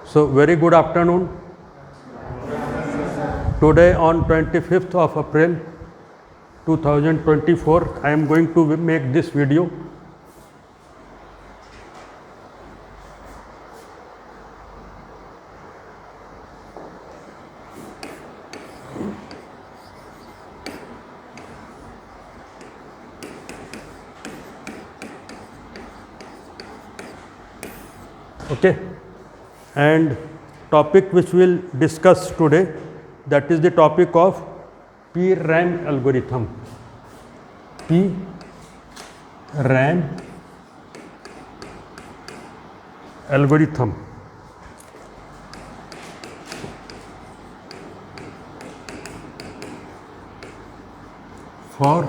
So very good afternoon. Today on 25th of April 2024, I am going to make this video. Okay, and topic which we'll discuss today, that is the topic of PRAM algorithm. PRAM algorithm. For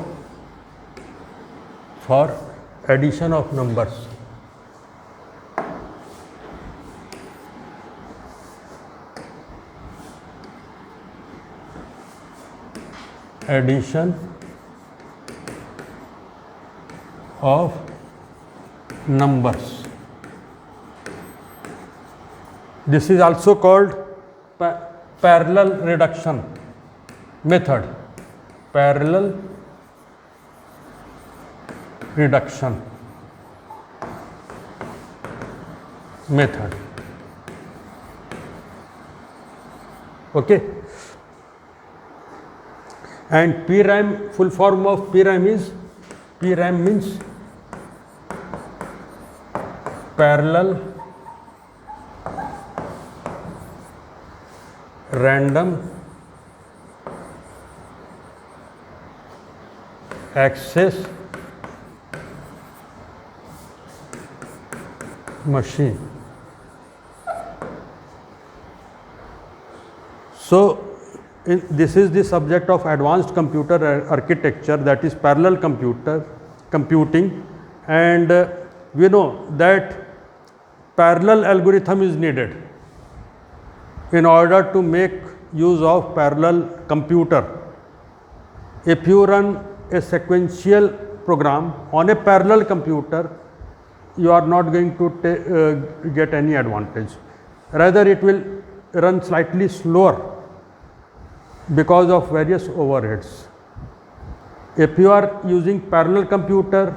addition of numbers. Addition of numbers. This is also called parallel reduction method. Parallel reduction method. Okay. And PRAM, full form of PRAM is, PRAM means parallel random access machine. So this is the subject of advanced computer architecture, that is parallel computing, and we know that parallel algorithm is needed in order to make use of parallel computer. If you run a sequential program on a parallel computer, you are not going to get any advantage. Rather, it will run slightly slower because of various overheads. If you are using parallel computer,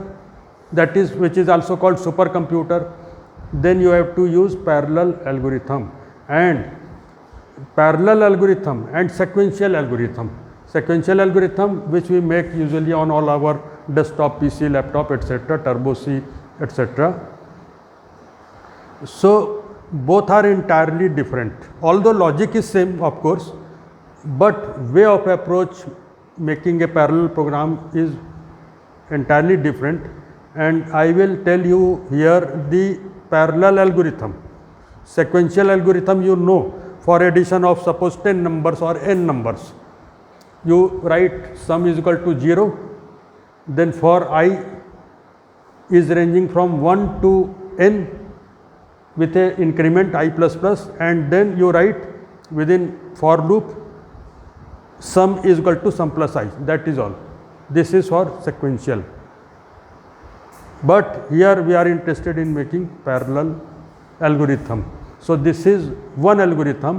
that is, which is also called supercomputer, then you have to use parallel algorithm and sequential algorithm. Sequential algorithm which we make usually on all our desktop, PC, laptop, etc., Turbo C, etc. So both are entirely different, although logic is same, of course, but way of approach making a parallel program is entirely different, and I will tell you here the parallel algorithm. Sequential algorithm, you know, for addition of suppose 10 numbers or n numbers, you write sum is equal to 0, then for I is ranging from 1 to n with a increment I plus plus, and then you write within for loop sum is equal to sum plus I, that is all. This is for sequential. But here we are interested in making parallel algorithm. So this is one algorithm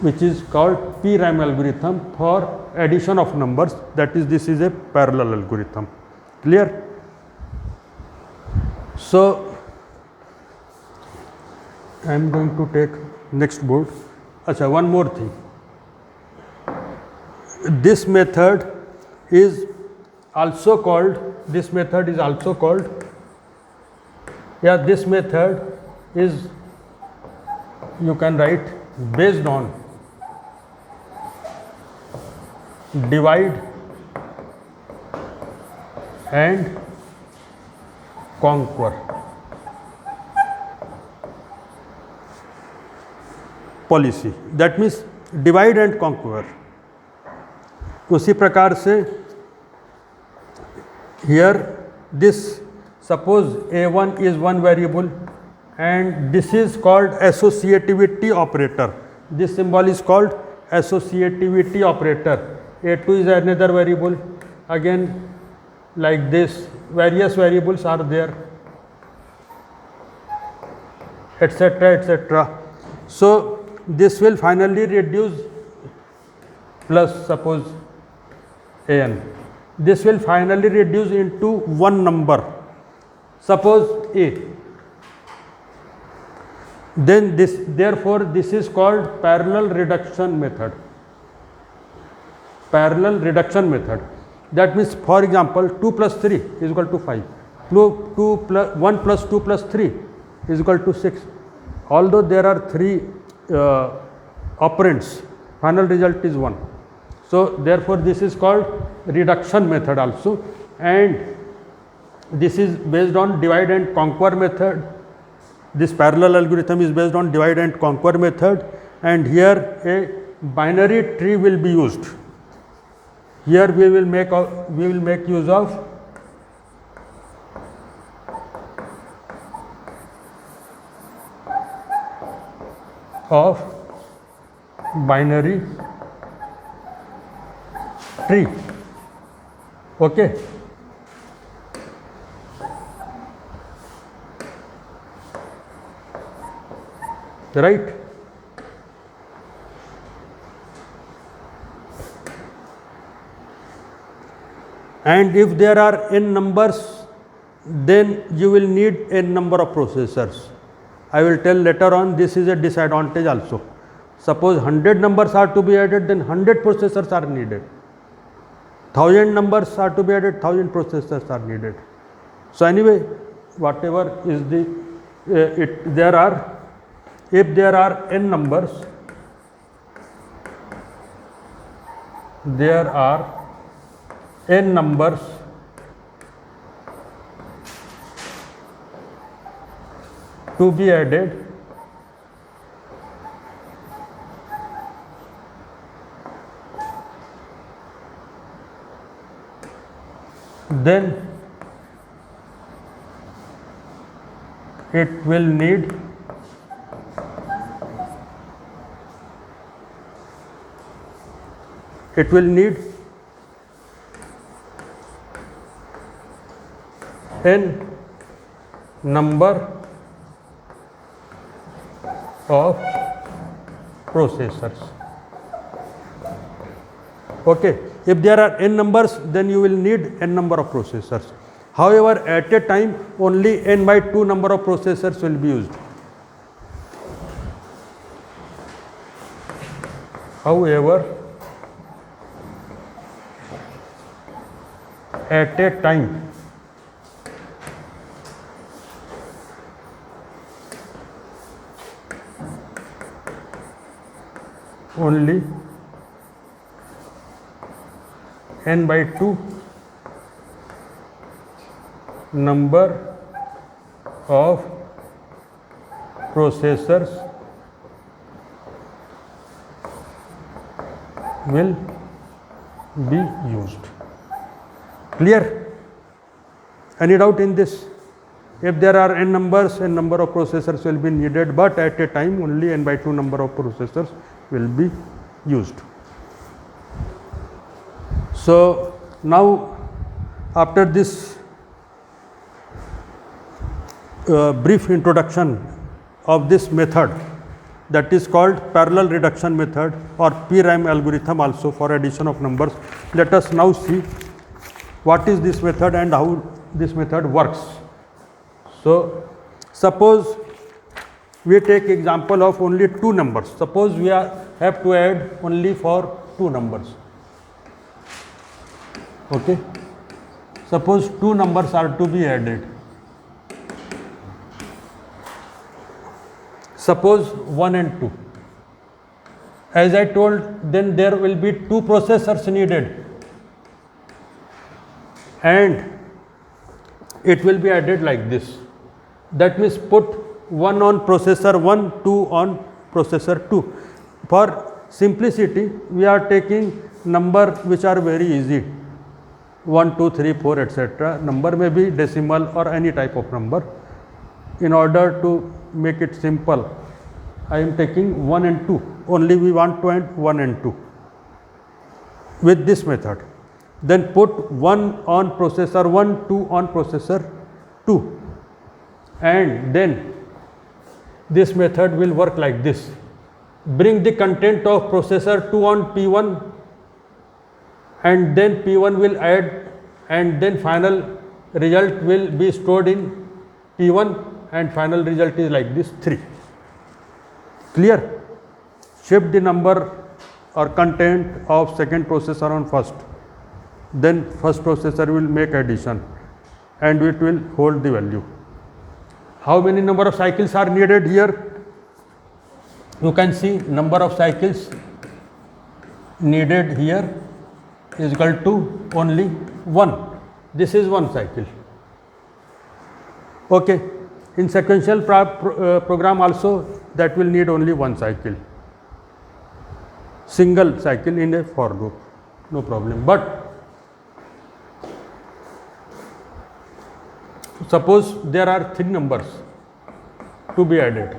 which is called PRAM algorithm for addition of numbers, that is, this is a parallel algorithm. Clear? So I am going to take next board. Acha, one more thing. This method is also called, this method is you can write based on divide and conquer policy. That means divide and conquer. उसी प्रकार से here this, suppose A1 is one variable and this is called associativity operator. This symbol is called associativity operator. A2 is another variable, again like this various variables are there. etc., etc. So this will finally reduce plus suppose an. This will finally reduce into one number, suppose a. Then this, therefore this is called parallel reduction method. Parallel reduction method. That means, for example, 2 plus 3 is equal to 5. 1 plus 2 plus 3 is equal to 6. Although there are 3 operands, final result is 1. So therefore this is called reduction method also, and this is based on divide and conquer method. This parallel algorithm is based on divide and conquer method, and here a binary tree will be used. Here we will make use of binary tree. Okay. Right. And if there are n numbers, then you will need n number of processors. I will tell later on, this is a disadvantage also. Suppose 100 numbers are to be added, then 100 processors are needed. 1000 numbers are to be added, 1000 processors are needed. So anyway, whatever is the if there are n numbers, there are n numbers to be added, then it will need n number of processors. Okay. If there are n numbers, then you will need n number of processors. However, at a time only n by 2 number of processors will be used. However, at a time only n by 2 number of processors will be used. Clear? Any doubt in this? If there are n numbers, n number of processors will be needed, but at a time only n by 2 number of processors will be used. So now, after this brief introduction of this method, that is called parallel reduction method or PRAM algorithm also for addition of numbers, let us now see what is this method and how this method works. So suppose we take example of only 2 numbers. Suppose we have to add only for 2 numbers. Okay. Suppose 2 numbers are to be added. Suppose 1 and 2. As I told, then there will be 2 processors needed, and it will be added like this. That means put 1 on processor 1, 2 on processor 2. For simplicity, we are taking number which are very easy, 1, 2, 3, 4, etc. Number may be decimal or any type of number. In order to make it simple, I am taking 1 and 2. Only we want to add 1 and 2 with this method. Then put 1 on processor 1, 2 on processor 2, and then this method will work like this. Bring the content of processor 2 on P1, and then P1 will add, and then final result will be stored in P1, and final result is like this 3. Clear? Shift the number or content of second processor on first, then first processor will make addition and it will hold the value. How many number of cycles are needed here? You can see number of cycles needed here is equal to only 1. This is 1 cycle. Okay. In sequential program also, that will need only 1 cycle. Single cycle in a for loop, no problem. But suppose there are 3 numbers to be added.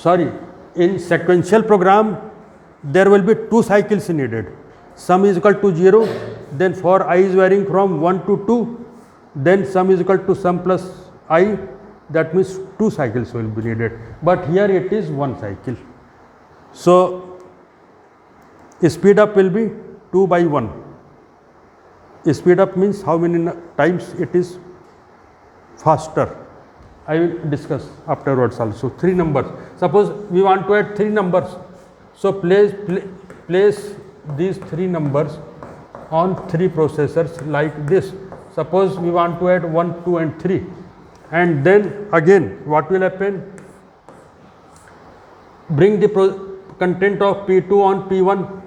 Sorry, in sequential program there will be 2 cycles needed. Sum is equal to 0, then for I is varying from 1 to 2, then sum is equal to sum plus I, that means 2 cycles will be needed, but here it is 1 cycle. So speed up will be 2 by 1. Speed up means how many times it is faster. I will discuss afterwards also. 3 numbers. Suppose we want to add 3 numbers. So place these 3 numbers on 3 processors like this. Suppose we want to add 1, 2 and 3. And then again what will happen? Bring the content of P2 on P1.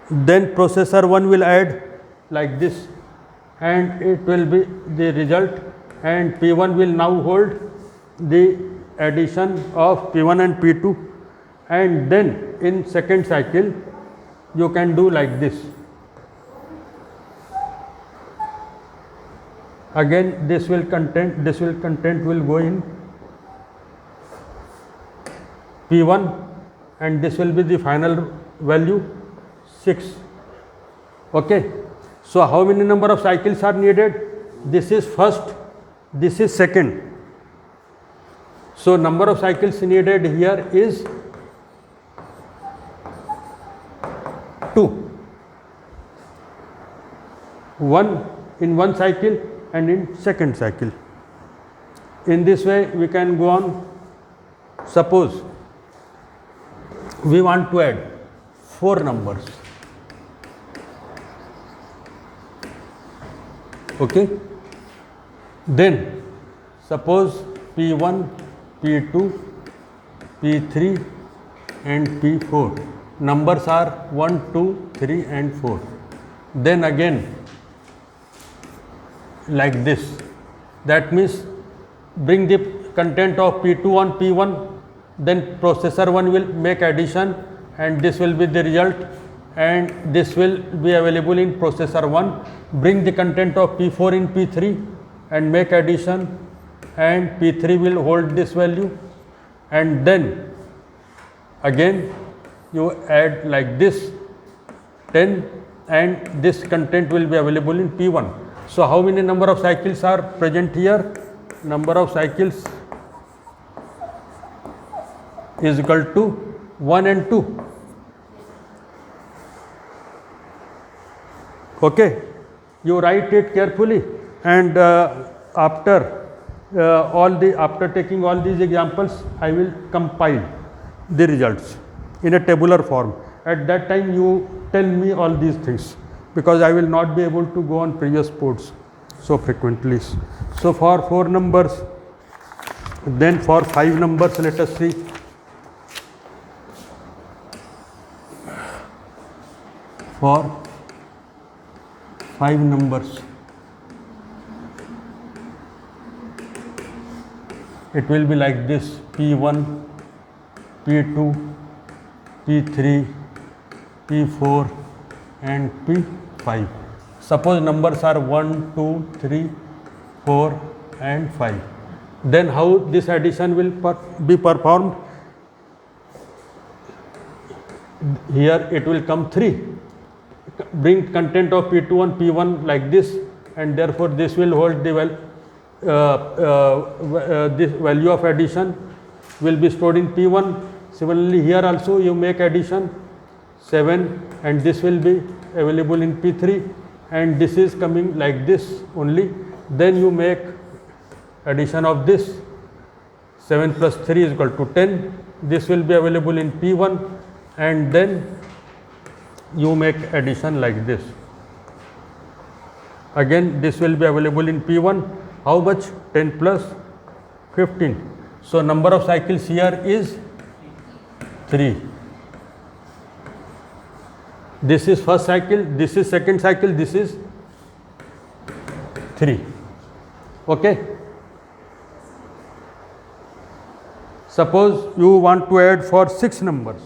Then processor 1 will add like this. And it will be the result. And P1 will now hold the addition of P1 and P2, and then in second cycle you can do like this. Again this content will go in P1, and this will be the final value 6. Okay. So how many number of cycles are needed? This is first, this is second. So number of cycles needed here is 2. 1 in 1 cycle and in second cycle. In this way we can go on. Suppose we want to add 4 numbers. Okay. Then suppose P1, P2, P3 and P4. Numbers are 1, 2, 3 and 4. Then again like this. That means bring the content of P2 on P1, then processor 1 will make addition, and this will be the result, and this will be available in processor 1. Bring the content of P4 in P3 and make addition, and P3 will hold this value, and then again you add like this 10, and this content will be available in P1. So how many number of cycles are present here? Number of cycles is equal to 1 and 2. Okay, you write it carefully, and after taking all these examples, I will compile the results in a tabular form. At that time you tell me all these things, because I will not be able to go on previous boards so frequently. So for 4 numbers, then for 5 numbers, let us see. For 5 numbers, it will be like this: P1, P2, P3, P4 and P5. Suppose numbers are 1, 2, 3, 4 and 5. Then how this addition will be performed? Here it will come 3. Bring content of P2 on P1 like this, and therefore this will hold the this value of addition will be stored in P1. Similarly, here also you make addition 7, and this will be available in P3, and this is coming like this only. Then you make addition of this 7 plus 3 is equal to 10. This will be available in P1, and then you make addition like this. Again this will be available in P1. How much? 10 plus 15. So number of cycles here is 3. This is first cycle, this is second cycle, this is 3. Okay. Suppose you want to add for 6 numbers.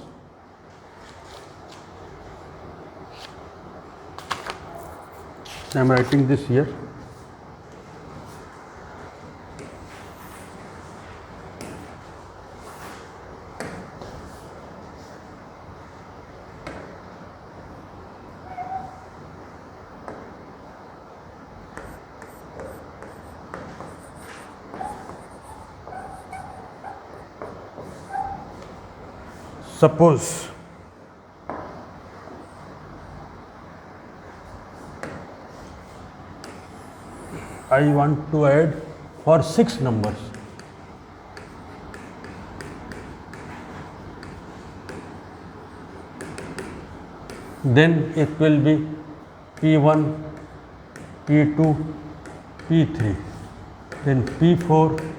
I am writing this here. Suppose I want to add for 6 numbers. Then it will be P1, P2, P3, then P4,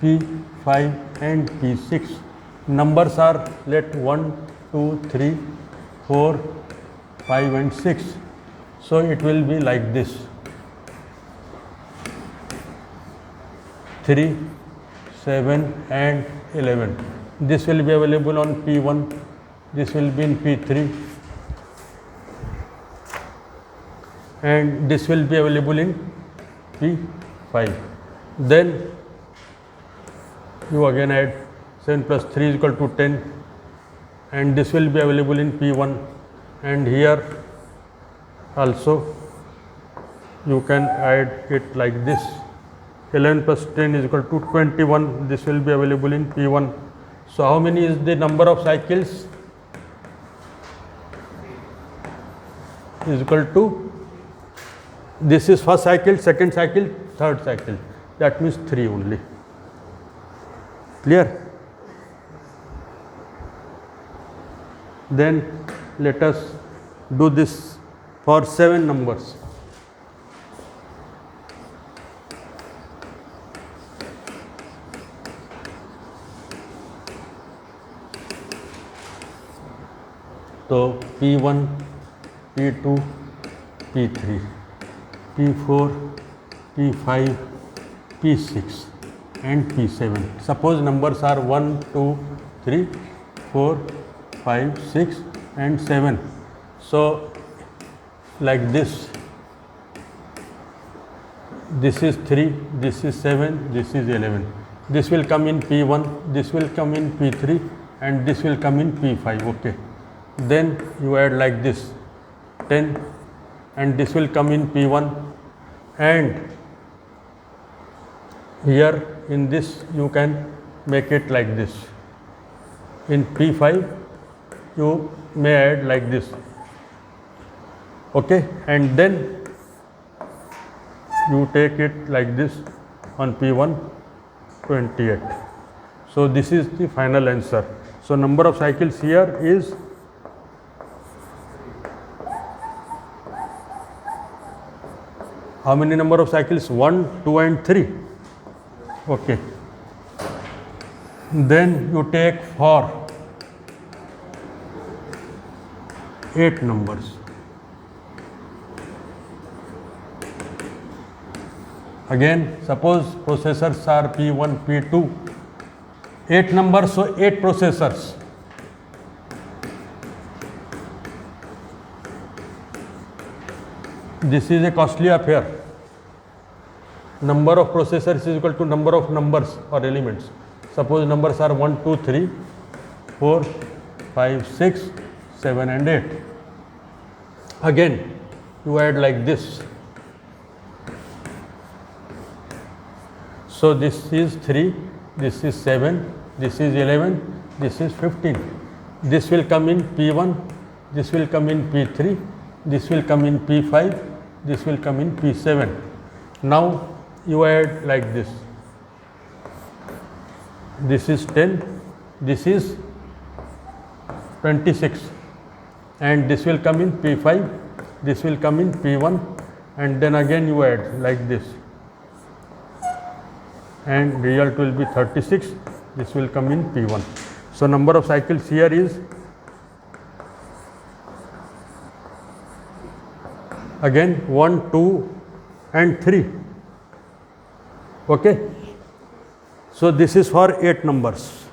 P5 and P6. Numbers are let 1, 2, 3, 4, 5 and 6. So it will be like this. 3, 7 and 11. This will be available on P1, this will be in P3 and this will be available in P5. Then you again add 7 plus 3 is equal to 10, and this will be available in P1, and here also you can add it like this. 11 plus 10 is equal to 21. This will be available in P1. So how many is the number of cycles? Is equal to, this is first cycle, second cycle, third cycle. That means 3 only. Clear? Then let us do this for 7 numbers. So P1, P2, P3, P4, P5, P6 and P7. Suppose numbers are 1, 2, 3, 4, 5, 6 and 7. So like this. This is 3, this is 7, this is 11. This will come in P1, this will come in P3 and this will come in P5. Okay. Then you add like this 10 and this will come in P1, and here in this you can make it like this. In P5 you may add like this. Okay, and then you take it like this on P1, 28. So this is the final answer. So number of cycles here is how many number of cycles? 1, 2 and 3. Okay. Then you take for 8 numbers. Again, suppose processors are P1, P2, 8 numbers, so 8 processors. This is a costly affair. Number of processors is equal to number of numbers or elements. Suppose numbers are 1, 2, 3, 4, 5, 6, 7 and 8. Again you add like this. So this is 3, this is 7, this is 11, this is 15. This will come in P1, this will come in P3, this will come in P5, this will come in P7. Now you add like this. This is 10, this is 26, and this will come in P5, this will come in P1, and then again you add like this, and result will be 36, this will come in P1. So number of cycles here is again 1, 2 and 3. Okay. So this is for 8 numbers.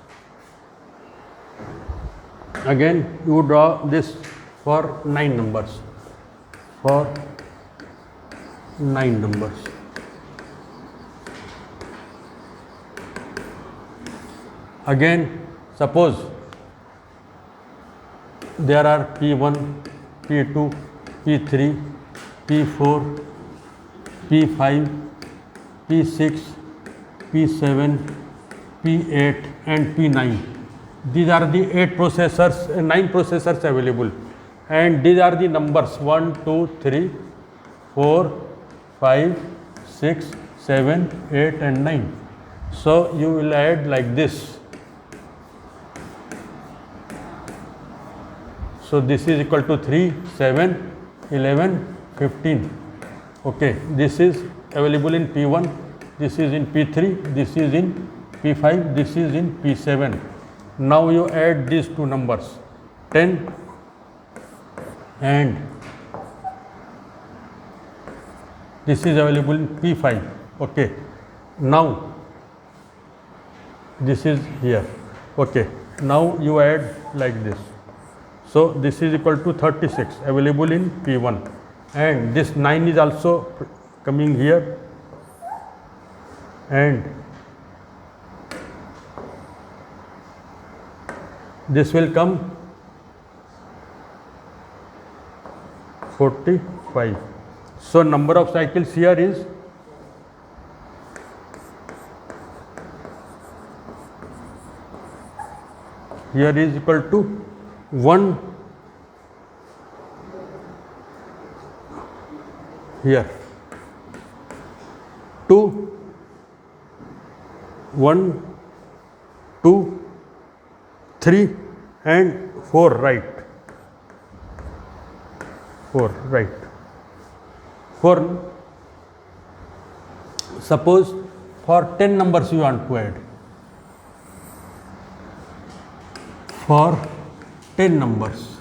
Again you draw this for 9 numbers. For 9 numbers. Again suppose there are P1, P2, P3, P4, P5, P6, P7, P8 and P9. These are the 8 processors, 9 processors available, and these are the numbers 1, 2, 3, 4, 5, 6, 7, 8 and 9. So you will add like this. So this is equal to 3, 7, 11, 15. Okay, this is available in P1, this is in P3, this is in P5, this is in P7. Now you add these two numbers 10 and this is available in P5. Okay, now this is here. Okay, now you add like this. So this is equal to 36 available in P1, and this 9 is also coming here, and this will come 45. So number of cycles here is equal to 1 here, 2, 1, 2, 3 and 4 right. 4 right. 4. Suppose for 10 numbers you want to add. For 10 numbers.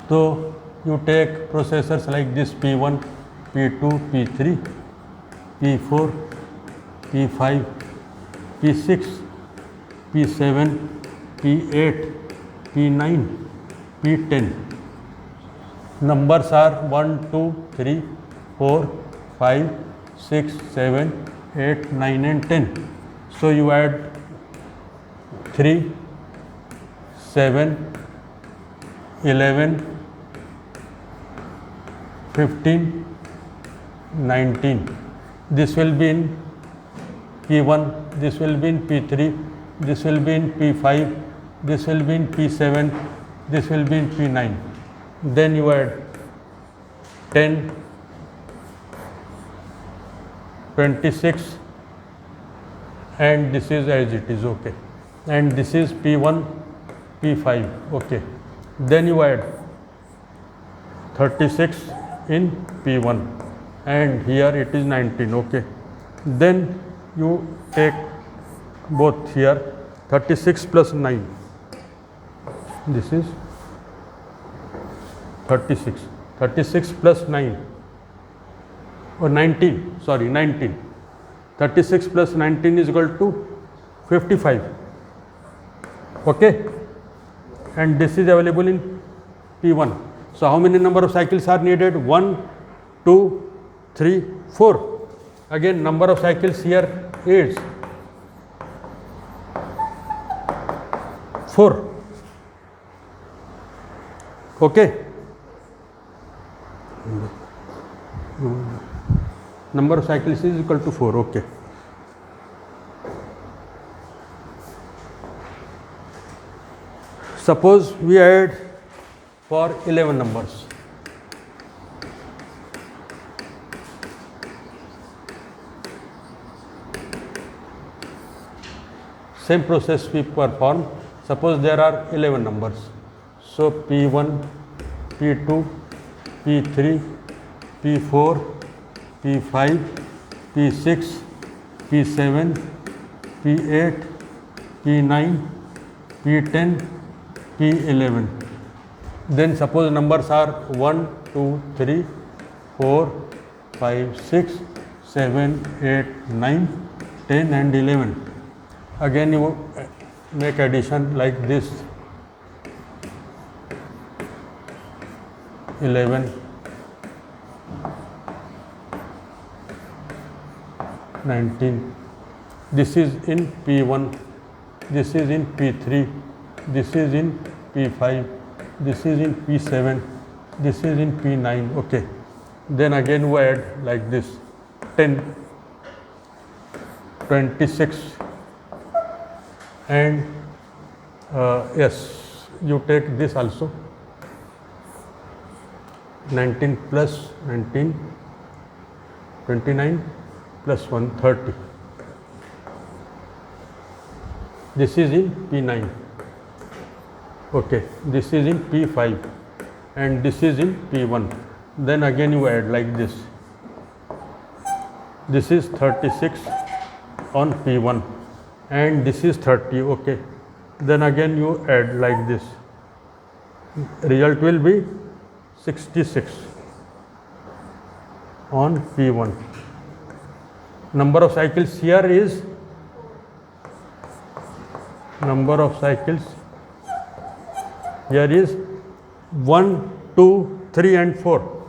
So you take processors like this P1, P2, P3, P4, P5, P6, P7, P8, P9, P10. Numbers are 1, 2, 3, 4, 5, 6, 7, 8, 9 and 10. So you add 3, 7, 11, 15, 19. This will be in P1, this will be in P3, this will be in P5, this will be in P7, this will be in P9. Then you add 10, 26 and this is as it is. Okay, and this is P1, P5. Okay, then you add 36 in P1 and here it is 19. Okay, then you take both here 36 plus 9, this is 36, 36 plus 9 or 19, sorry 19, 36 plus 19 is equal to 55. Okay, and this is available in P1. So how many number of cycles are needed? 1, 2, 3, 4. Again, number of cycles here is 4. Okay. Number of cycles is equal to 4. Okay. Suppose we add for 11 numbers. Same process we perform. Suppose there are 11 numbers. So P1, P2, P3, P4, P5, P6, P7, P8, P9, P10, P11. Then suppose numbers are 1, 2, 3, 4, 5, 6, 7, 8, 9, 10 and 11. Again you make addition like this. 11, 19. This is in P1, this is in P3, this is in P5, this is in P7, this is in P9. Okay. Then again we add like this 10, 26 and yes, you take this also 19 plus 19, 29 plus 1, 30. This is in P9. Okay, this is in P5 and this is in P1. Then again you add like this. This is 36 on P1 and this is 30. Okay. Then again you add like this. Result will be 66 on P1. Number of cycles here is number of cycles here is 1, 2, 3 and 4.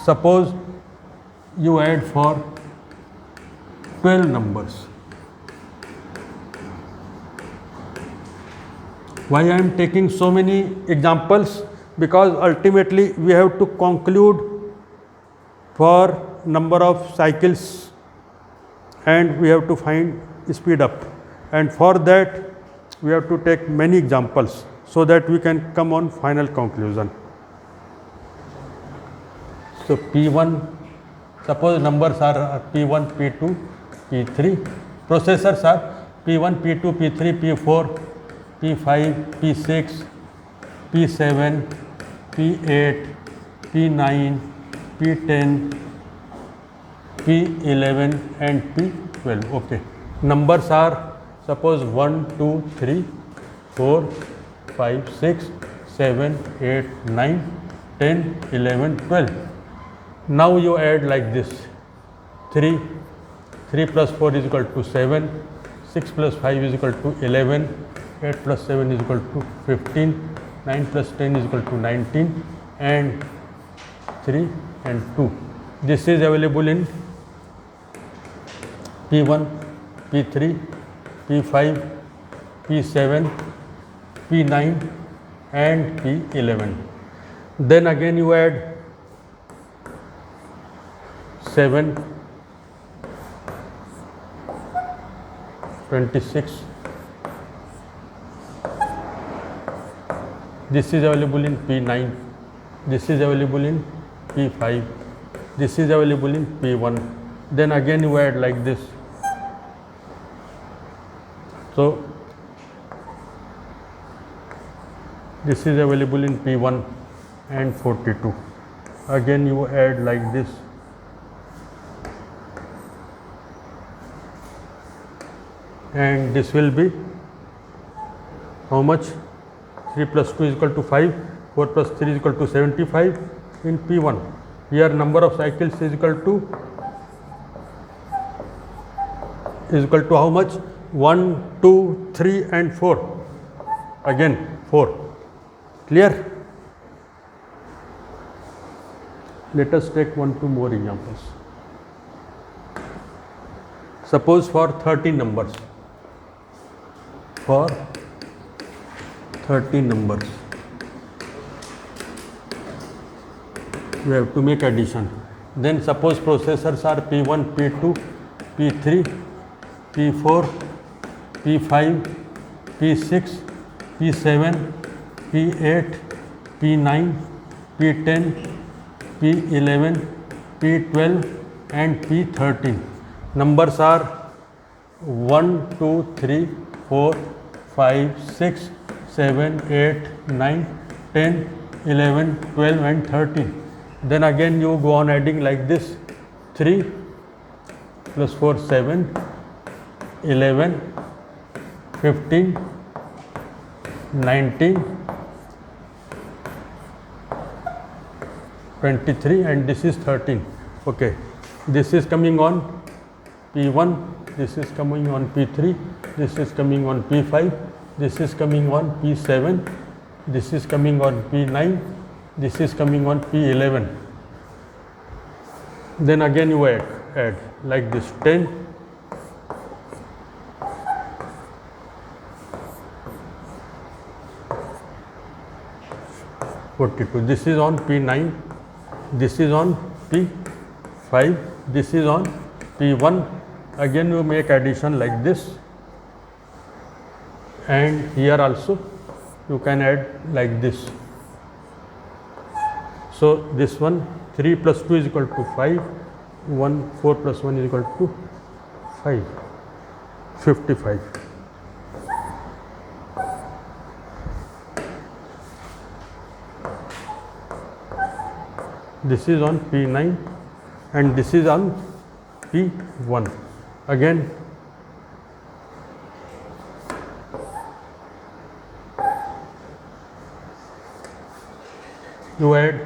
Suppose you add for 12 numbers. Why I am taking so many examples? Because ultimately we have to conclude for number of cycles and we have to find speed up, and for that we have to take many examples so that we can come on final conclusion. So P1, suppose numbers are P1, P2, P3. Processors are P1, P2, P3, P4, P5, P6, P7, P8, P9, P10, P11 and P12. Okay. Numbers are suppose 1, 2, 3, 4, 5, 6, 7, 8, 9, 10, 11, 12. Now you add like this. 3 plus 4 is equal to 7, 6 plus 5 is equal to 11, 8 plus 7 is equal to 15, 9 plus 10 is equal to 19 and 3 and 2. This is available in P1, P3, P5, P7, P9 and P11. Then again you add 7, 26. This is available in P9. This is available in P5. This is available in P1. Then again you add like this. So this is available in P1 and 42. Again you add like this. And this will be how much? 3 plus 2 is equal to 5, 4 plus 3 is equal to 75 in P1. Here number of cycles is equal to how much? 1, 2, 3 and 4. Again 4. Clear? Let us take 1, 2 more examples. Suppose for 30 numbers. For 30 numbers, we have to make addition. Then suppose processors are P1, P2, P3, P4, P5, P6, P7, P8, P9, P10, P11, P12 and P13. Numbers are 1, 2, 3, 4, 5, 6, 7, 8, 9, 10, 11, 12 and 13. Then again you go on adding like this. 3 plus 4, 7, 11, 15, 19, 23 and this is 13. Okay. This is coming on P1, this is coming on P3, this is coming on P5, this is coming on P7, this is coming on P9, this is coming on P11. Then again you add like this 10, 42. This is on P9, this is on P5, this is on P1. Again you make addition like this, and here also you can add like this. So this one 3 plus 2 is equal to 5, 4 plus 1 is equal to 5, 55. This is on P9 and this is on P1. Again you add.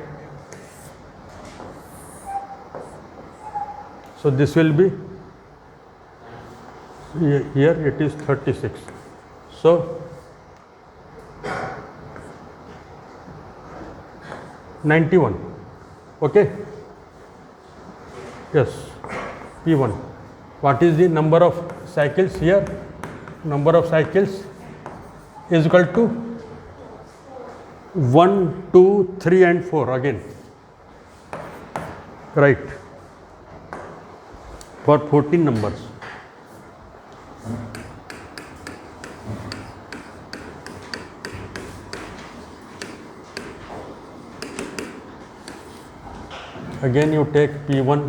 So this will be, here it is 36. So 91. Okay. Yes. P1. What is the number of cycles here? Number of cycles is equal to 1, 2, 3 and 4 again. Right. For 14 numbers. Again you take P1,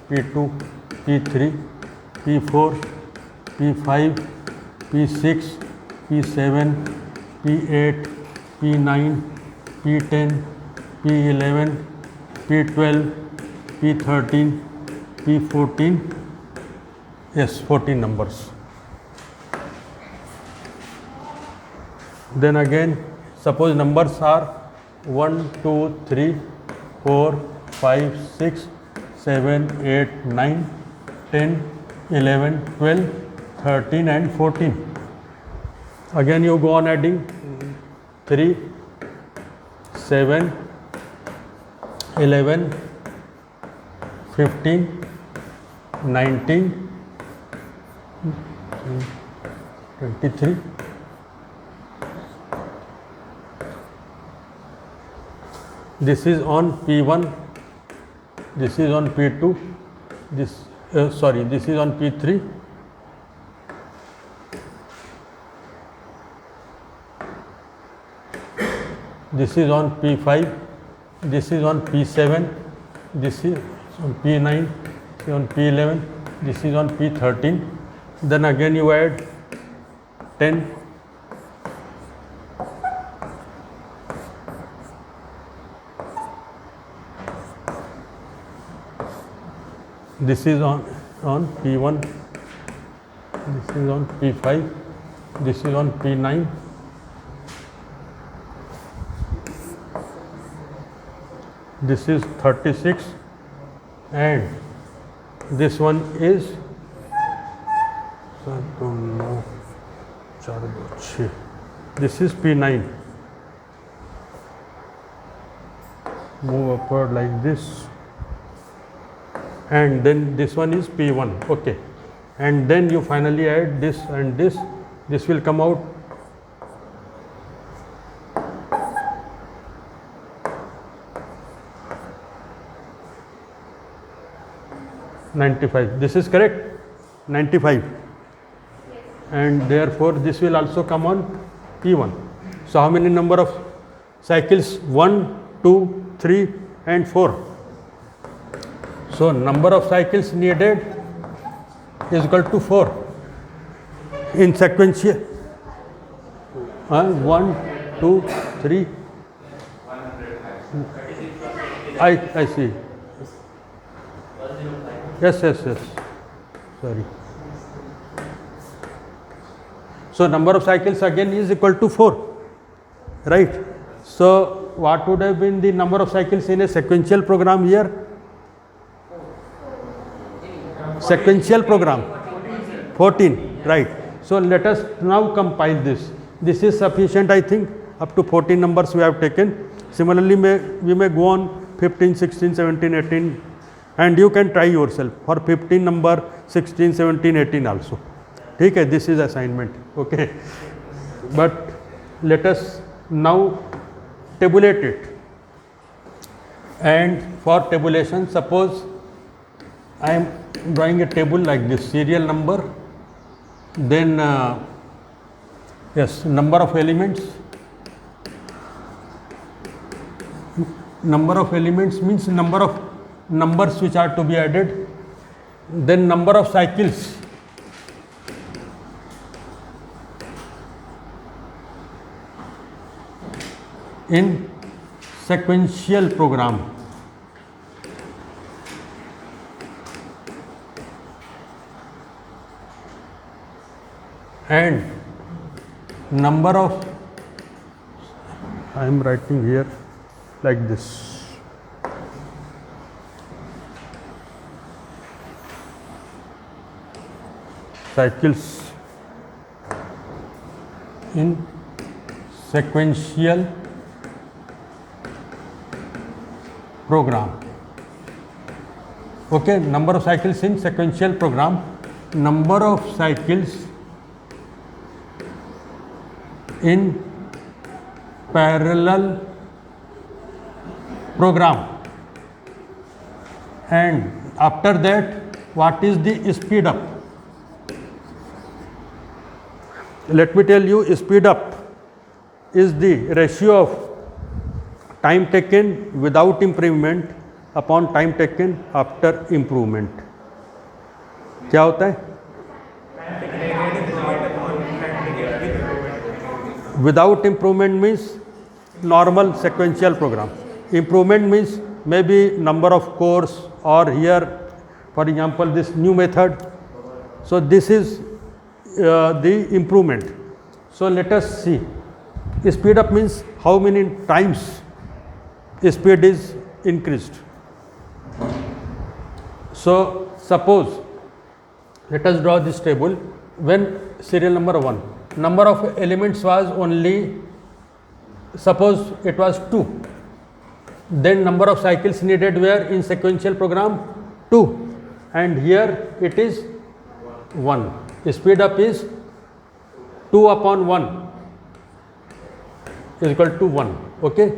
P2, P3, P4, P5, P6, P7, P8, P9, P10, P11, P12, P13, P14, yes, 14 numbers. Then again, suppose numbers are 1, 2, 3, 4, 5, 6, 7, 8, 9, 10, 11, 12, 13 and 14. Again you go on adding 3, 7, 11, 15, 19, 23. This is on P1, this is on P2, this is on P3, this is on P5, this is on P7, this is on P9, this is on P11, this is on P13. Then again you add 10, this is on P1, this is on P5, this is on P9, this is 36 and this one is तो 9 4 2 6. This is P9. Move upward like this, and then this one is P1. Okay, and then you finally add this and this. This will come out 95. This is correct, 95. And therefore this will also come on P1. So how many number of cycles? 1, 2, 3 and 4. So number of cycles needed is equal to 4 in sequential. 1, 2, 3. I see. Yes. Sorry. So number of cycles again is equal to 4, right? So what would have been the number of cycles in a sequential program here? Sequential program 14, right? So let us now compile this. This is sufficient, I think. Up to 14 numbers we have taken. Similarly, we may go on 15, 16, 17, 18, and you can try yourself for 15 number, 16, 17, 18 also. Okay, this is assignment. Okay, but let us now tabulate it. And for tabulation, suppose I am drawing a table like this: serial number, then yes, number of elements. Number of elements means number of numbers which are to be added, then number of cycles, in sequential program, and number of, I am writing here like this, cycles in sequential program. Okay, number of cycles in sequential program, number of cycles in parallel program, and after that what is the speed up? Let me tell you, speed up is the ratio of time taken without improvement upon time taken after improvement. क्या होता है? Without improvement means normal sequential program. Improvement means maybe number of cores, or here for example this new method. So this is the improvement. So let us see. Speed up means how many times speed is increased. So suppose, let us draw this table. When serial number 1, number of elements was only, suppose it was 2, then number of cycles needed were in sequential program 2, and here it is 1. Speed up is 2 upon 1 is equal to 1. Okay,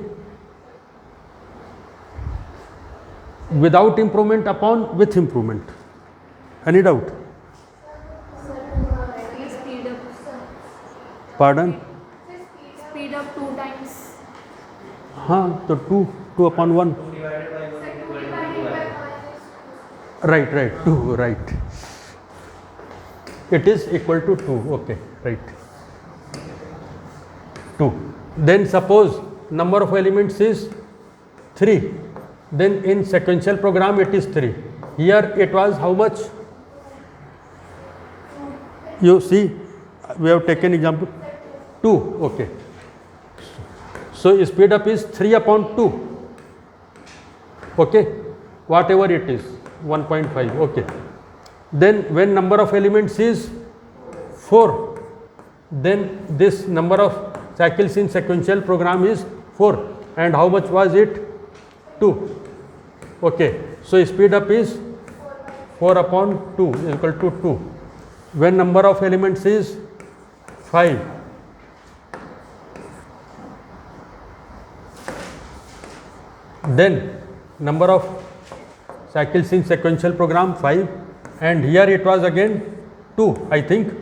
without improvement upon with improvement. Any doubt? Speed up. Pardon? Speed up 2 times. हाँ, तो 2 upon 1. Right, 2, right. It is equal to 2. Okay, right. 2. Then suppose number of elements is 3. Then in sequential program it is 3. Here it was how much? You see, we have taken example 2. Okay. So speed up is 3 upon 2. Okay. Whatever it is, 1.5. Okay. Then when number of elements is 4, then this number of cycles in sequential program is 4, and how much was it? 2. Okay, so speed up is 4 upon 2 is equal to 2. When number of elements is 5, then number of cycles in sequential program 5, and here it was again 2, I think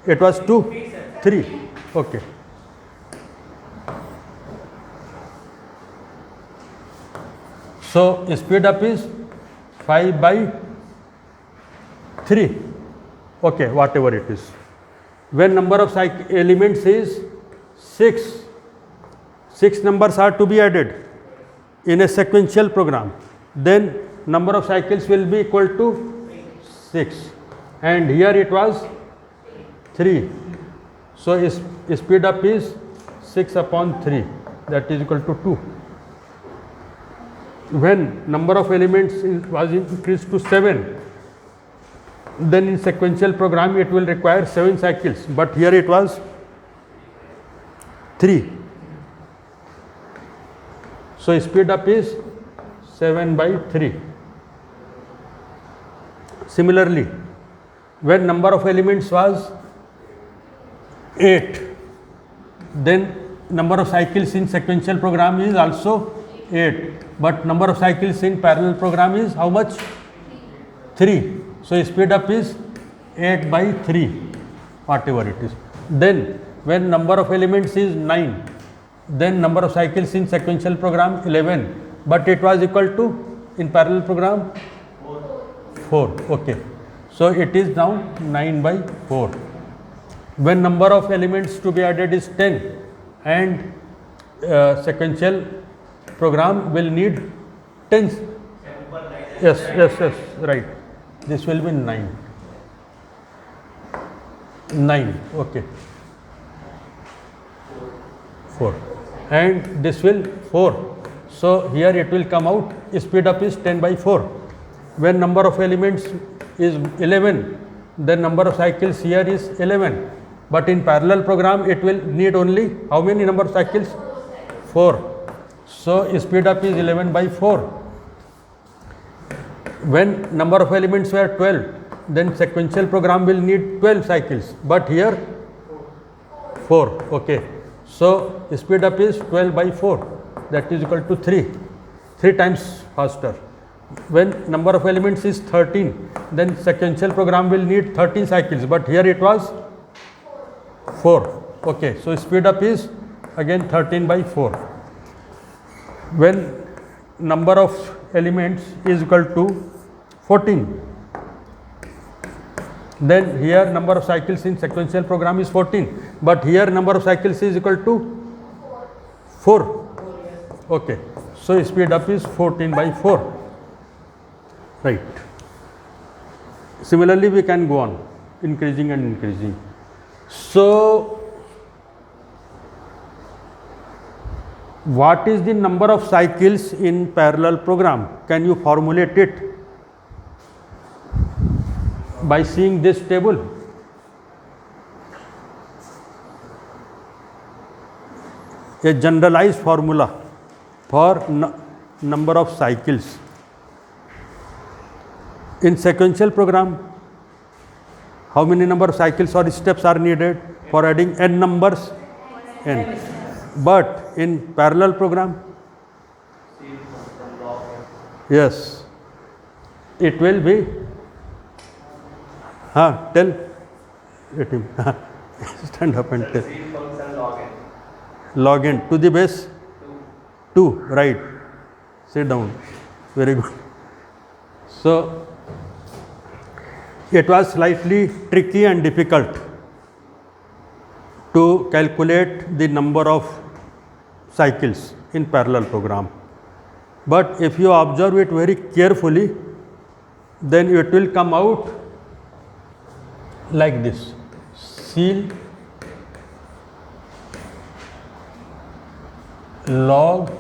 it was 2, 3. Okay. So speed up is 5 by 3. Okay, whatever it is. When number of elements is 6, 6 numbers are to be added in a sequential program, then number of cycles will be equal to 6, and here it was 3. So speed up is 6 upon 3, that is equal to 2. When number of elements was increased to 7, then in sequential program it will require 7 cycles, but here it was 3. So speed up is 7 by 3. Similarly, when number of elements was 8, then number of cycles in sequential program is also 8, but number of cycles in parallel program is how much? 3. So speed up is 8 by 3, whatever it is. Then when number of elements is 9, then number of cycles in sequential program 11, but it was equal to in parallel program 4. Okay, so it is now 9 by 4. When number of elements to be added is 10, and sequential program will need 10. Yes, right. This will be 9. 9, okay. 4. And this will 4. So here it will come out, speed up is 10 by 4. When number of elements is 11, then number of cycles here is 11. But in parallel program it will need only how many number of cycles? 4. So speed up is 11 by 4. When number of elements were 12, then sequential program will need 12 cycles, but here 4. Okay, so speed up is 12 by 4, that is equal to 3 times faster. When number of elements is 13, then sequential program will need 13 cycles, but here it was 4. Okay, so speed up is again 13 by 4. When number of elements is equal to 14, then here number of cycles in sequential program is 14, but here number of cycles is equal to 4. Okay, so speed up is 14 by 4. Right. Similarly, we can go on increasing and increasing. So, what is the number of cycles in parallel program? Can you formulate it by seeing this table? A generalized formula for number of cycles. In sequential program, how many number of cycles or steps are needed for adding n numbers? N. But in parallel program, yes, it will be, tell it him. Stand up and tell. Log n to the base 2, right. Sit down. Very good. So, it was slightly tricky and difficult to calculate the number of cycles in parallel program. But if you observe it very carefully, then it will come out like this. Seal log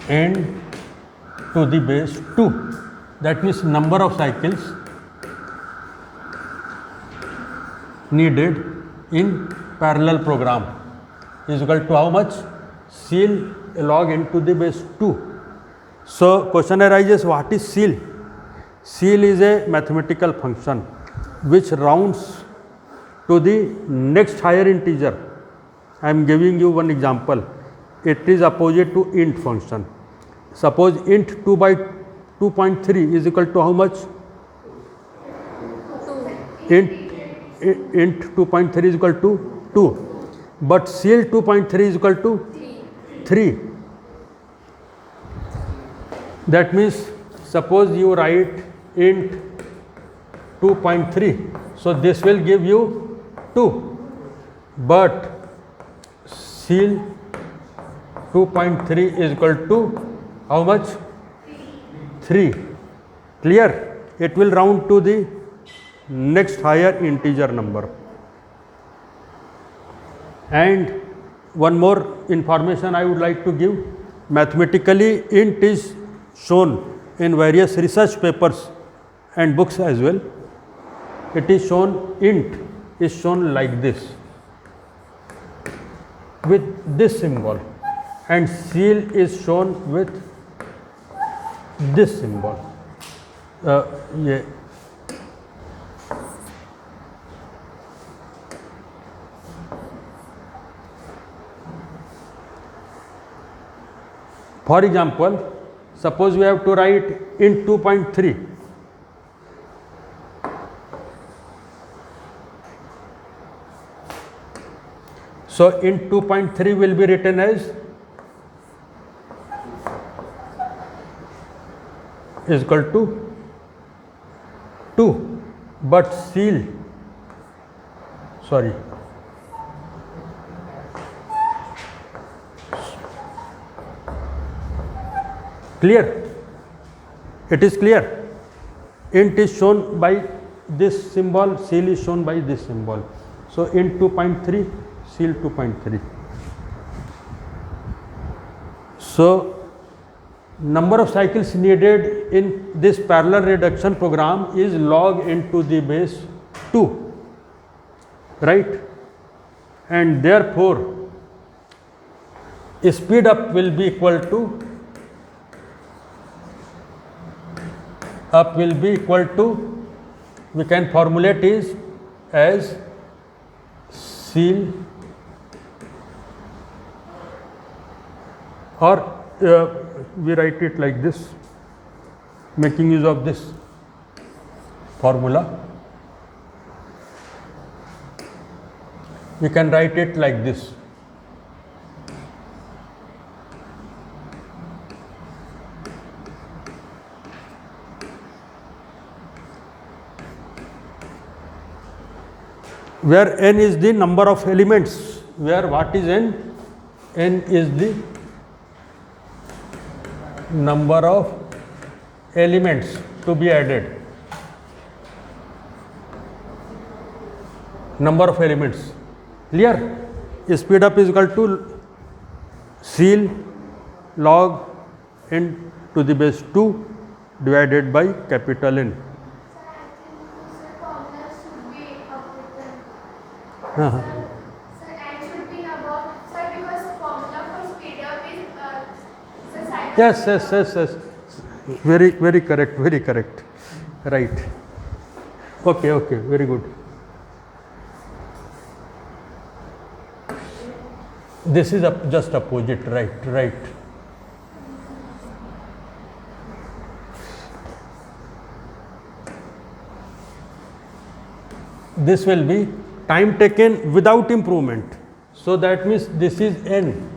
n to the base 2. That means number of cycles needed in parallel program is equal to how much? Ceil log n to the base 2. So question arises, what is ceil? Ceil is a mathematical function which rounds to the next higher integer. I am giving you one example. It is opposite to int function. Suppose int 2 by 2.3 is equal to how much? 2. Int 2.3 is equal to 2, but ceil 2.3 is equal to 3. That means suppose you write int 2.3, so this will give you 2, but ceil 2.3 is equal to how much? 3. Clear? It will round to the next higher integer number. And one more information I would like to give. Mathematically, int is shown in various research papers and books as well. It is shown, int is shown like this, with this symbol, and ceil is shown with this symbol. Yeah. For example, suppose we have to write int 2.3. So int 2.3 will be written as is equal to 2, but ceil, sorry, clear? It is clear. Int is shown by this symbol, ceil is shown by this symbol. So int 2.3, ceil 2.3. So number of cycles needed in this parallel reduction program is log n to the base 2, right? And therefore speed up will be equal to we can formulate is as ceil, or we write it like this, making use of this formula. We can write it like this. Where n is the number of elements, where what is n? N is the number of elements to be added. Number of elements. Clear? Speed up is equal to ceil log n to the base 2 divided by capital N. Sir, and should be above, sir, because formula for speed up is the cycle. Yes. Very correct. Right. Okay, very good. This is just opposite, right. This will be time taken without improvement. So that means this is n,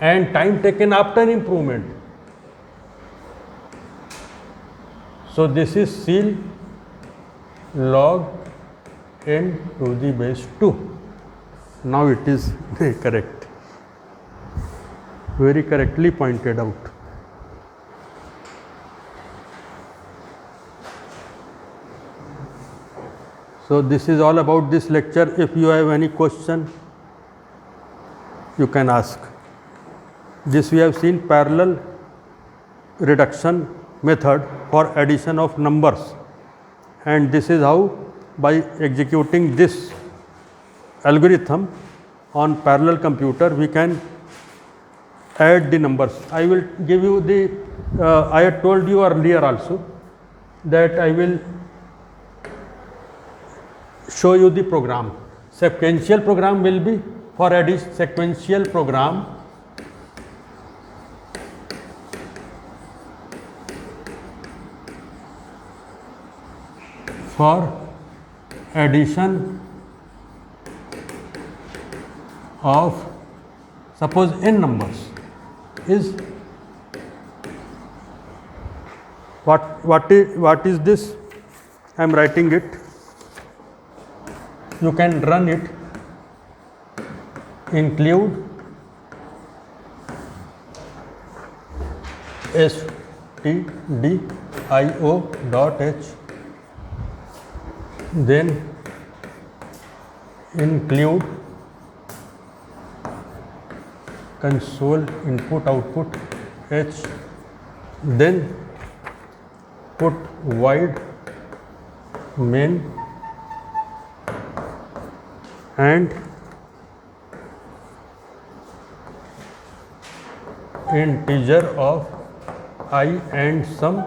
and time taken after improvement. So this is ceil log n to the base 2. Now it is correct. Very correctly pointed out. So this is all about this lecture. If you have any question, you can ask. This we have seen parallel reduction method for addition of numbers, and this is how, by executing this algorithm on parallel computer, we can add the numbers. I will give you the, I had told you earlier also that I will show you the program. Sequential program will be for addition, sequential program for addition of suppose n numbers is what is this? I am writing it. You can run it. Include stdio.h, then include console input output h, then put void main and integer of I and sum,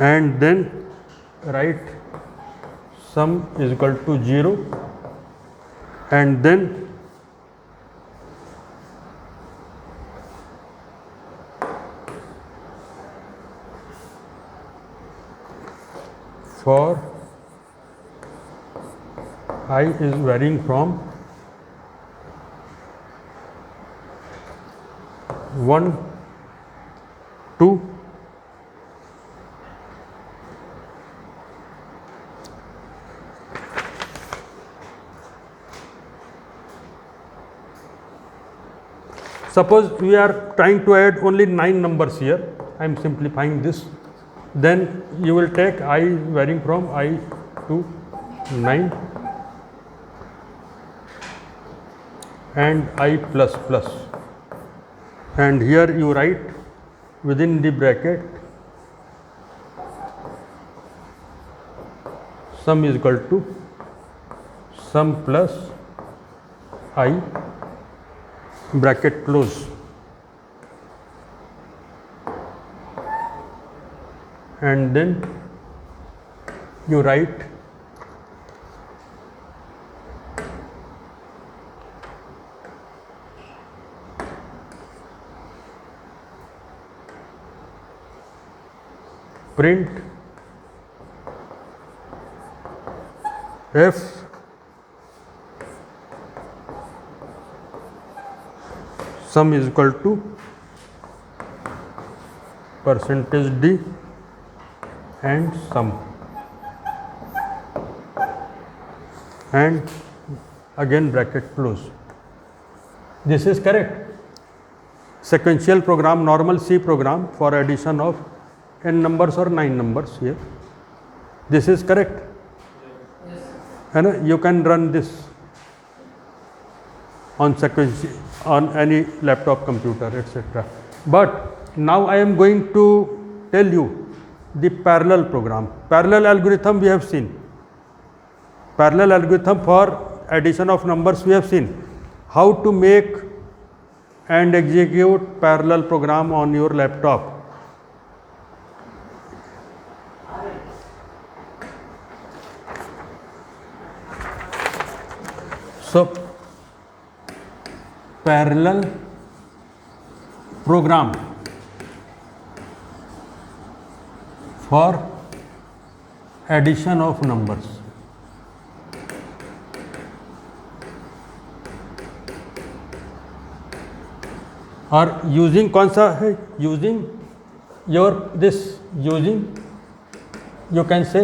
and then write sum is equal to 0, and then for I is varying from 1 to suppose we are trying to add only 9 numbers here. I am simplifying this. Then you will take I varying from I to 9 and I plus plus, and here you write within the bracket sum is equal to sum plus I bracket close, and then you write print f sum is equal to percentage d and sum, and again bracket close. This is correct. Sequential program, normal C program for addition of n numbers or 9 numbers here. This is correct. And you can run this on on any laptop computer, etc. But now I am going to tell you the parallel program. Parallel algorithm we have seen. Parallel algorithm for addition of numbers we have seen. How to make and execute parallel program on your laptop. So, parallel program for addition of numbers. और using कौन सा है? Using your this, using you can say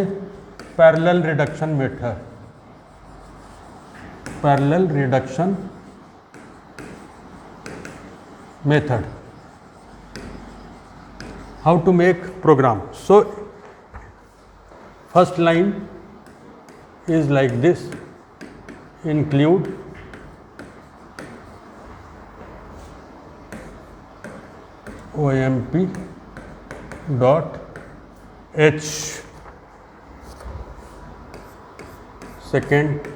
parallel reduction method. Parallel reduction method. How to make program? So first line is like this: include OMP dot H, second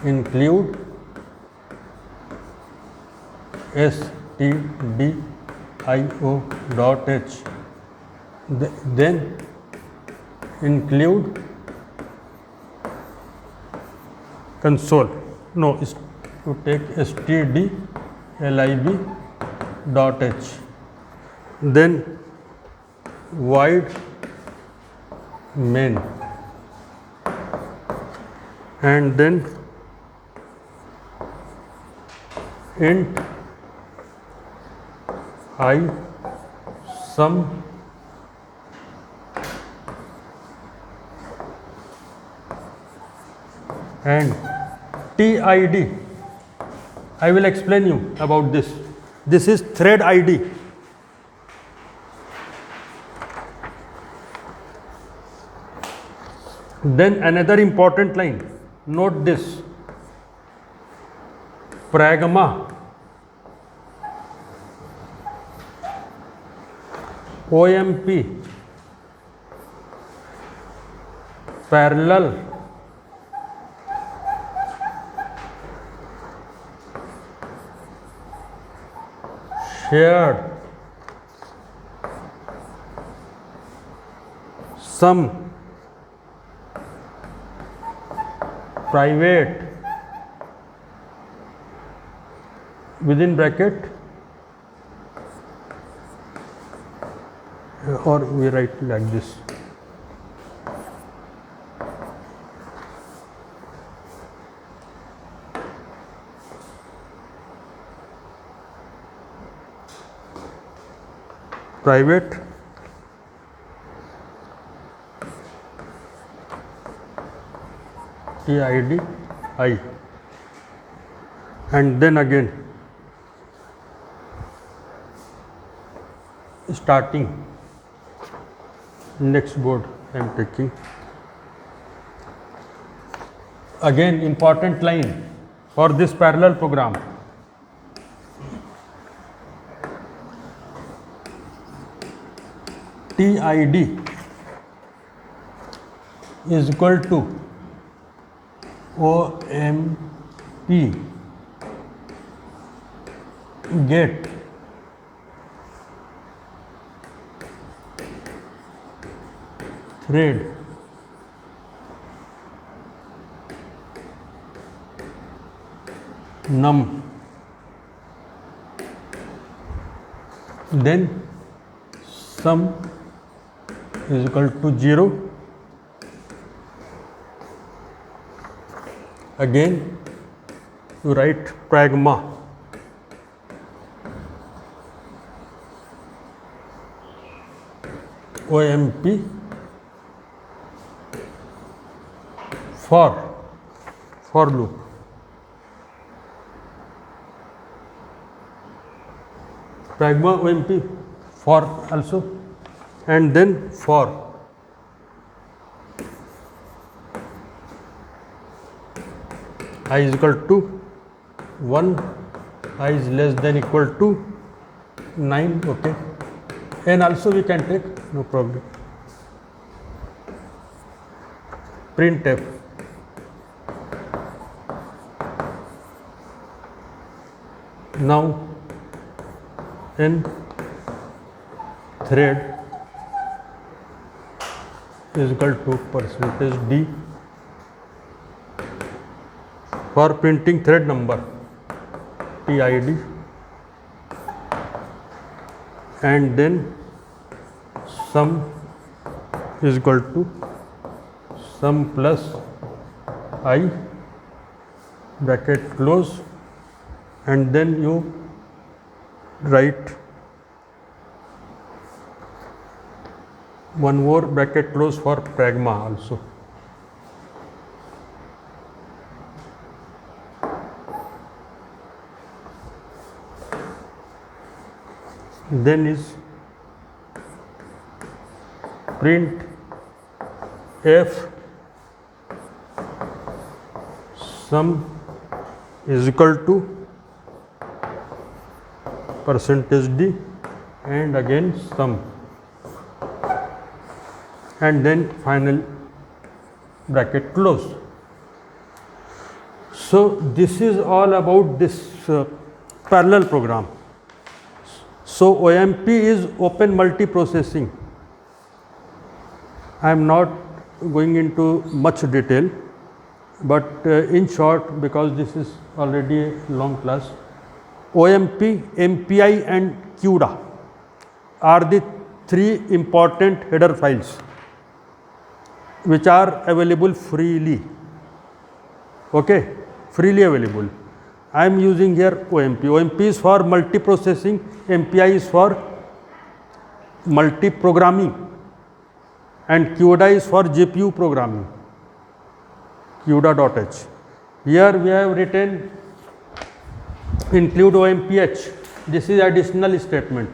include stdio dot h, then include console. No, is to take stdlib dot h, then void main, and then int I sum and TID. I will explain you about this. This is thread ID. Then another important line, note this, pragma OMP parallel shared sum private within bracket, or we write like this, private TID I, and then again starting next board I am taking. Again important line for this parallel program, TID is equal to OMP get thread num, then sum is equal to 0, again you write pragma OMP for loop, pragma OMP for also, and then for I is equal to 1, I is less than equal to 9, okay, and also we can take, no problem, printf now in thread is equal to percentage d for printing thread number TID, and then sum is equal to sum plus I bracket close, and then you write one more bracket close for pragma also. Then is print f sum is equal to percentage d, and again sum, and then final bracket close. So this is all about this parallel program. So OMP is open multiprocessing. I am not going into much detail, but in short, because this is already a long class, OMP, MPI and CUDA are the three important header files which are available freely. Okay, freely available. I am using here OMP. OMP is for multiprocessing, MPI is for multi-programming, and CUDA is for GPU programming, CUDA.h. Here we have written include OMPH. This is additional statement.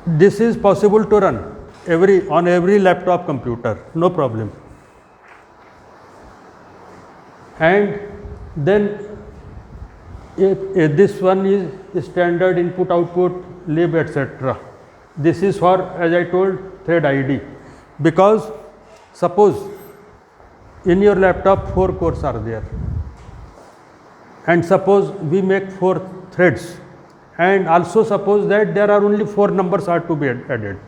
This is possible to run on every laptop computer, no problem. And then this one is standard input output lib etc. This is for, as I told, thread ID, because suppose in your laptop 4 cores are there, and suppose we make 4 threads, and also suppose that there are only 4 numbers are to be added,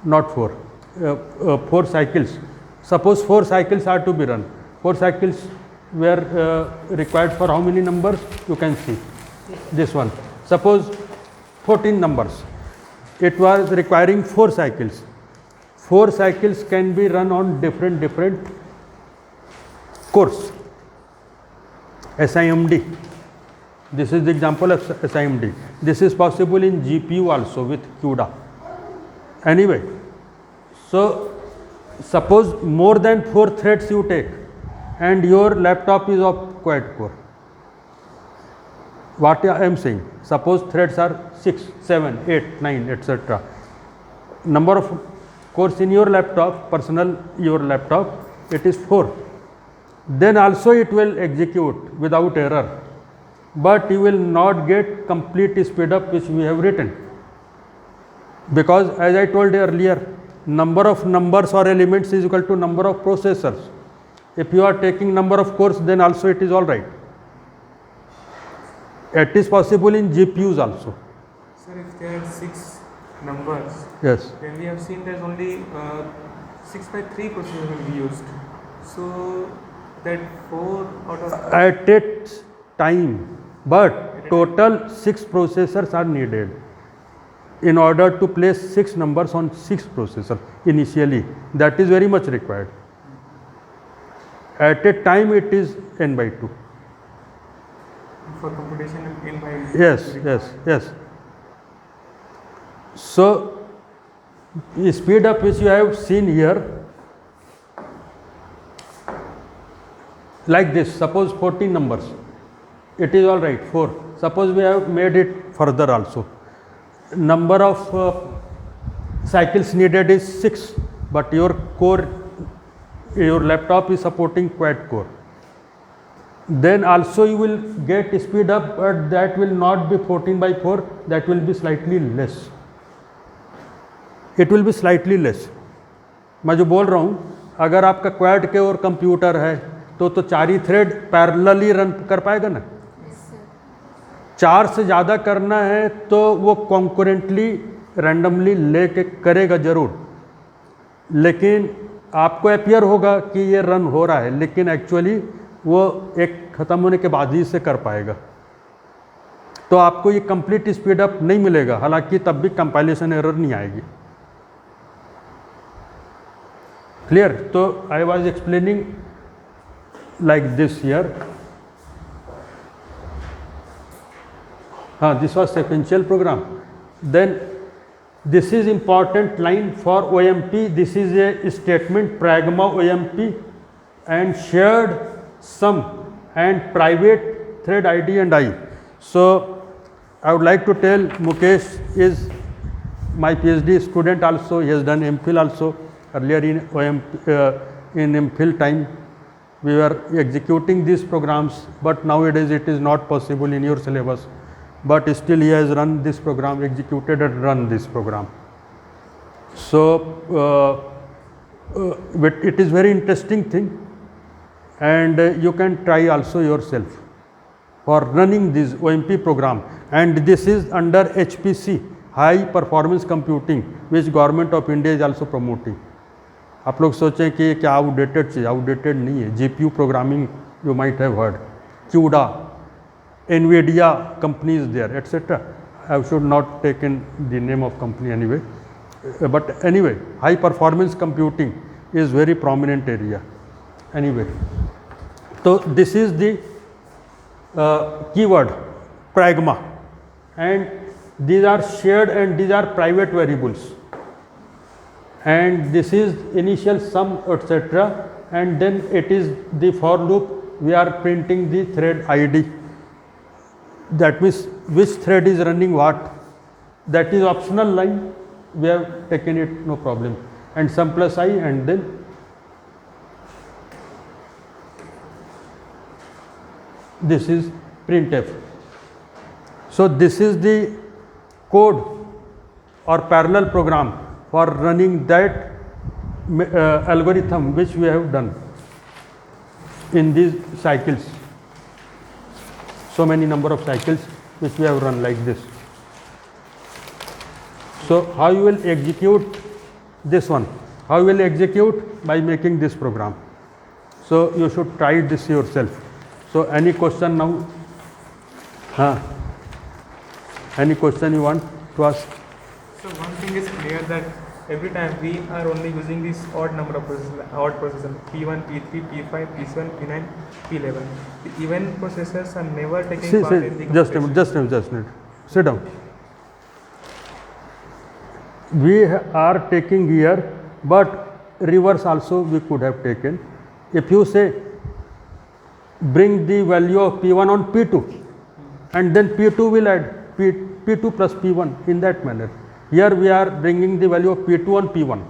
not 4 cycles. Suppose 4 cycles are to be run. 4 cycles were required for how many numbers? You can see this one. Suppose 14 numbers. It was requiring 4 cycles. 4 cycles can be run on different cores. SIMD. This is the example of SIMD. This is possible in GPU also with CUDA. Anyway, so suppose more than 4 threads you take, and your laptop is of quad core. What I am saying, suppose threads are 6, 7, 8, 9, etc. Number of cores in your laptop, your laptop, it is 4. Then also it will execute without error, but you will not get complete speed up which we have written, because as I told earlier, number of numbers or elements is equal to number of processors. If you are taking number of cores, then also it is all right. It is possible in GPUs also. Sir, if there are 6 numbers, Yes. then we have seen there's only 6x3 processor will be used. So that 4 out of At its time, but total 6 processors are needed in order to place 6 numbers on 6 processors initially. That is very much required. At a time it is n by 2. for computation in by Yes. So the speed up which you have seen here, like this, suppose 14 numbers, it is all right, 4. Suppose we have made it further also. Number of cycles needed is 6, but your laptop is supporting quad core. Then also you will get speed up, but that will not be 14 by 4, that will be slightly less. It will be slightly less. मैं जो बोल रहा हूँ, अगर आपका quad के और computer है तो 4 ही थ्रेड पैरेलली रन कर पाएगा ना? 4 से ज़्यादा करना है तो वो कॉन्करेंटली रैंडमली लेके करेगा ज़रूर, लेकिन आपको अपीयर होगा कि ये रन हो रहा है, लेकिन एक्चुअली वो एक ख़त्म होने के बाद ही से कर पाएगा, तो आपको ये कंप्लीट स्पीड अप नहीं मिलेगा, हालांकि तब भी कंपाइलेशन एरर नहीं आएगी. क्लियर? तो I was explaining like this here. हाँ, this was sequential program. Then this is important line for OMP. This is a statement pragma OMP and shared sum and private thread ID and I. So I would like to tell Mukesh is my PhD student also. He has done MPhil also. Earlier in OMP, in MPhil time we were executing these programs, but nowadays it is not possible in your syllabus. But still he has run this program, executed and run this program. So but it is very interesting thing. and you can try also yourself for running this OMP program, and this is under HPC, high performance computing, which government of India is also promoting. आप लोग सोचें कि ये क्या outdated चीज़, outdated नहीं है. GPU programming you might have heard, CUDA, NVIDIA company is there, etc. I should not take in the name of company anyway, but anyway, high performance computing is very prominent area. Anyway, so this is the keyword pragma, and these are shared and these are private variables, and this is initial sum, etc., and then it is the for loop. We are printing the thread ID, that means which thread is running what, that is optional line, we have taken it, no problem, and sum plus I, and then this is printf. So this is the code or parallel program for running that algorithm which we have done in these cycles, so many number of cycles which we have run like this. So how you will execute this one? How you will execute? By making this program. So you should try this yourself. So any question now? Any question you want to ask? So one thing is clear, that every time we are only using this odd number of processors, P1, P3, P5, P7, P9, P11. The even processors are never taking part in the computation. Just a minute. Sit down. We are taking here, but reverse also we could have taken. If you say bring the value of P1 on P2, and then P2 will add P2 plus P1 in that manner. Here we are bringing the value of P2 on P1.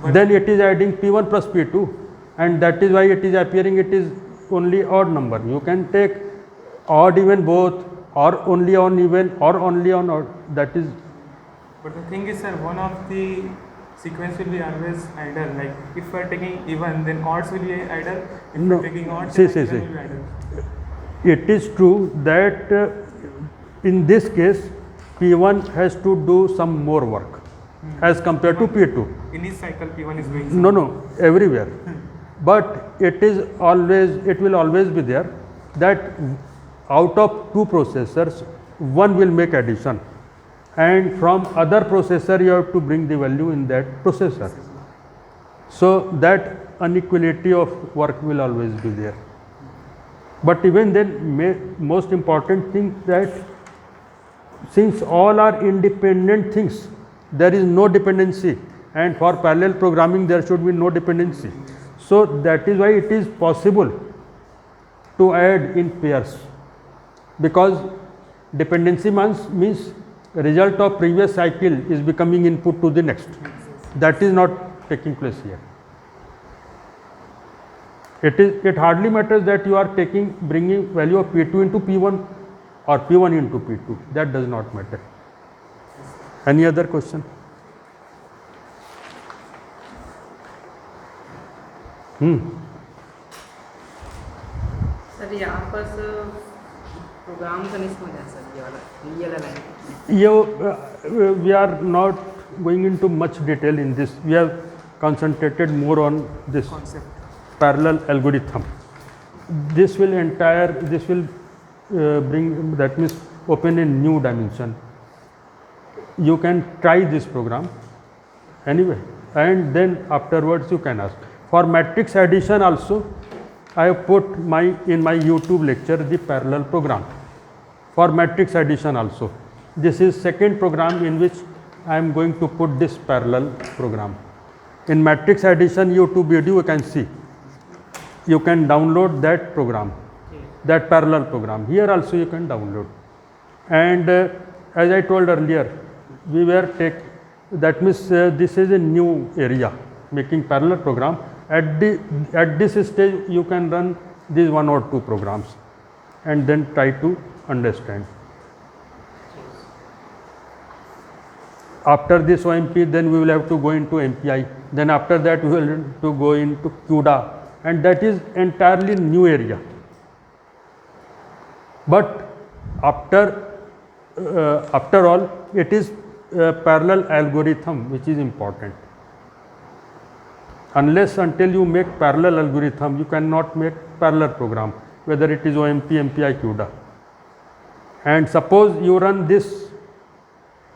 But then it is adding P1 plus P2, and that is why it is appearing it is only odd number. You can take odd even both, or only on even, or only on odd. That is. But the thing is, sir, one of the sequence will be always idle. Like if we are taking even, then odds will be idle. If we are taking odds, then even will be idle. It is true that in this case P1 has to do some more work as compared to P2. In each cycle, P1 is doing. No, everywhere. But it will always be there that out of two processors, one will make addition, and from other processor you have to bring the value in that processor. So that inequality of work will always be there. But even then, most important thing that since all are independent things, there is no dependency, and for parallel programming there should be no dependency. So that is why it is possible to add in pairs, because dependency means result of previous cycle is becoming input to the next. That is not taking place here. It hardly matters that you are bringing value of P2 into P1 or P1 into P2. That does not matter. Any other question? Sir यहाँ पर programme का नहीं समझ आया sir, ये वाला real line. We are not going into much detail in this. We have concentrated more on this Concept. parallel algorithm. This will bring, that means open a new dimension. You can try this program anyway, and then afterwards you can ask. For matrix addition also, I have put in my YouTube lecture the parallel program for matrix addition also. This is second program in which I am going to put this parallel program. In matrix addition YouTube video you can see. You can download that program, that parallel program. Here also you can download. And as I told earlier, that means this is a new area, making parallel program. At this stage you can run these one or two programs and then try to understand. After this OMP, then we will have to go into MPI. Then after that we will have to go into CUDA, and that is entirely new area. But after all, it is a parallel algorithm which is important. Unless until you make parallel algorithm, you cannot make parallel program, whether it is OMP, MPI, CUDA. And suppose you run this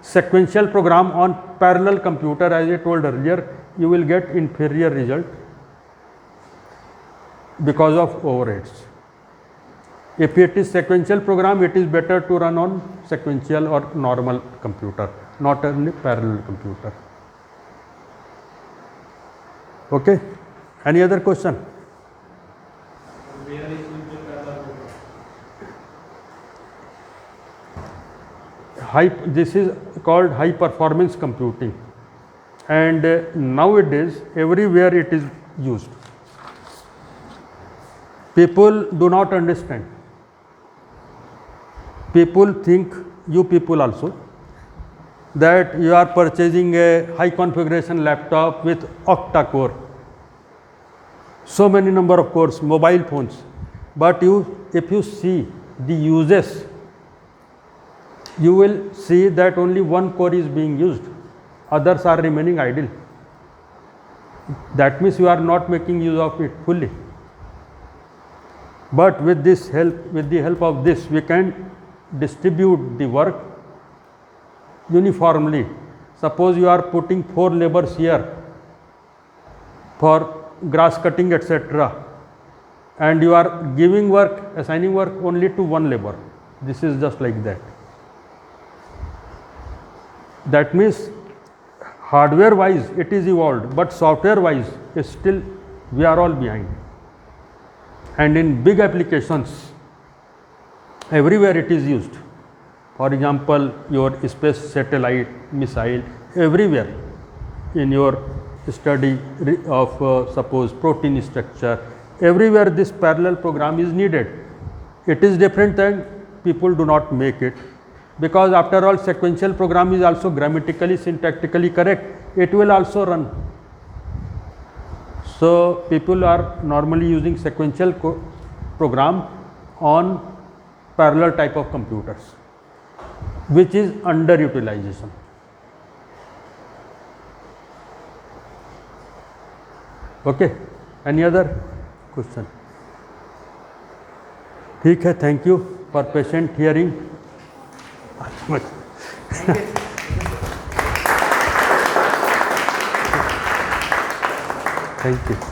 sequential program on parallel computer, as I told earlier, you will get inferior result because of overheads. If it is sequential program, it is better to run on sequential or normal computer, not only parallel computer. Okay. Any other question? This is called high performance computing, and nowadays everywhere it is used. People do not understand. People think, you people also, that you are purchasing a high configuration laptop with octa core, so many number of cores, mobile phones, but if you see the uses, you will see that only one core is being used, others are remaining idle. That means you are not making use of it fully. But with the help of this, we can distribute the work uniformly. Suppose you are putting 4 laborers here for grass cutting, etc., and you are giving work, assigning work only to one labor. This is just like that. That means hardware wise it is evolved, but software wise still we are all behind. And in big applications, everywhere it is used. For example, your space satellite, missile, everywhere in your study of suppose protein structure, everywhere this parallel program is needed. It is different than people do not make it, because after all sequential program is also grammatically, syntactically correct, it will also run. So people are normally using sequential program on parallel type of computers, which is underutilization. Okay, any other question? ठीक है, thank you for patient hearing. Thank you.